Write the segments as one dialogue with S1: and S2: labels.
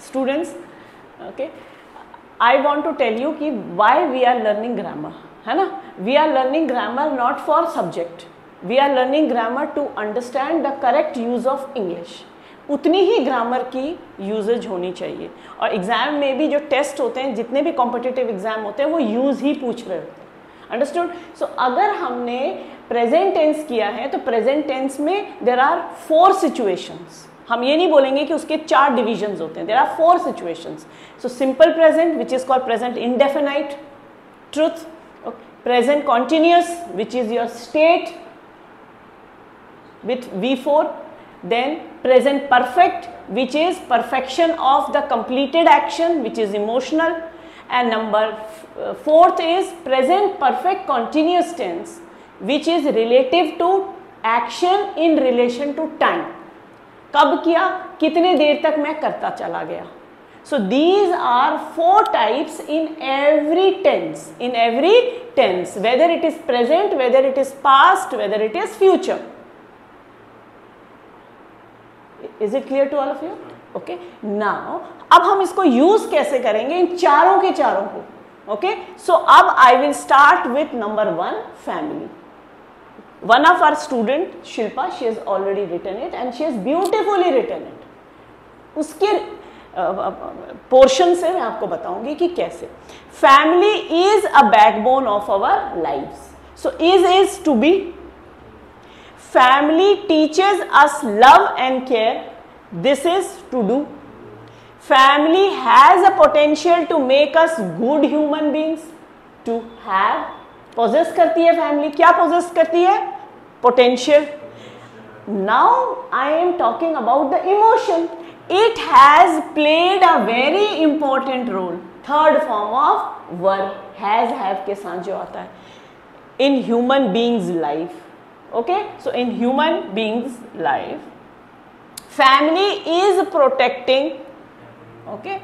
S1: Students, okay, I want to tell you कि why we are learning grammar, है ना. We are learning grammar not for subject, we are learning grammar to understand the correct use of English. उतनी ही grammar की usage होनी चाहिए. और exam में भी जो टेस्ट होते हैं, जितने भी कॉम्पिटिटिव एग्जाम होते हैं, वो यूज ही पूछ रहे होते हैं. अंडरस्टूड. सो अगर हमने प्रेजेंट टेंस किया है तो प्रेजेंट टेंस में देर आर 4 सिचुएशंस. हम ये नहीं बोलेंगे कि उसके 4 डिविजन्स होते हैं. There are 4 situations. So simple present which is called present indefinite truth, present continuous which is your state with V4, then present perfect which is perfection of the completed action which is emotional, and number 4th is present perfect continuous tense which is relative to action in relation to time. कब किया, कितने देर तक मैं करता चला गया. So these are 4 types in every tense, whether it is present, whether it is past, whether it is future. Is it clear to all of you? Okay. Now, अब हम इसको यूज कैसे करेंगे इन चारों के चारों को. Okay. So अब I will start with number 1, family. One of our student Shilpa, she has already written it and she has beautifully written it. उसके पोर्शन से मैं आपको बताऊंगी कि कैसे. Family is a backbone of our lives. So is to be. Family teaches us love and care. This is to do. Family has a potential to make us good human beings. To have. Possess करती है family. क्या possess करती है? Potential. Now I am talking about the emotion. It has played a very important role. Third form of verb, has, have के साथ जो आता है in human beings life. Okay, so in human beings life, family is protecting. Okay,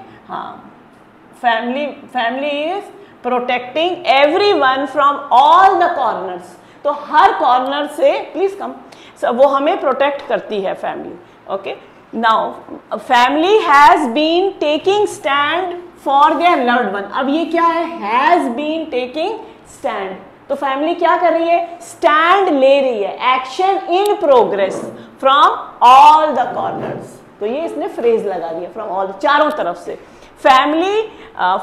S1: family is protecting everyone from all the corners. तो हर corner से, please come, वो हमें protect करती है family. Okay, now family has been taking stand for their loved one. अब ये क्या है, हैज बीन टेकिंग स्टैंड. तो फैमिली क्या कर रही है, स्टैंड ले रही है, action in progress from all the corners. तो ये इसने फ्रेज लगा दिया, फ्रॉम ऑल, चारों तरफ से. Family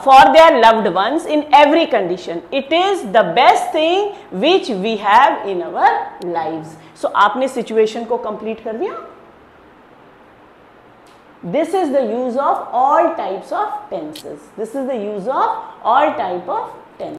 S1: for their loved ones in every condition. It is the best thing which we have in our lives. So आपने सिचुएशन को कंप्लीट कर दिया. This is the use of all types of tenses. This is the use of all type of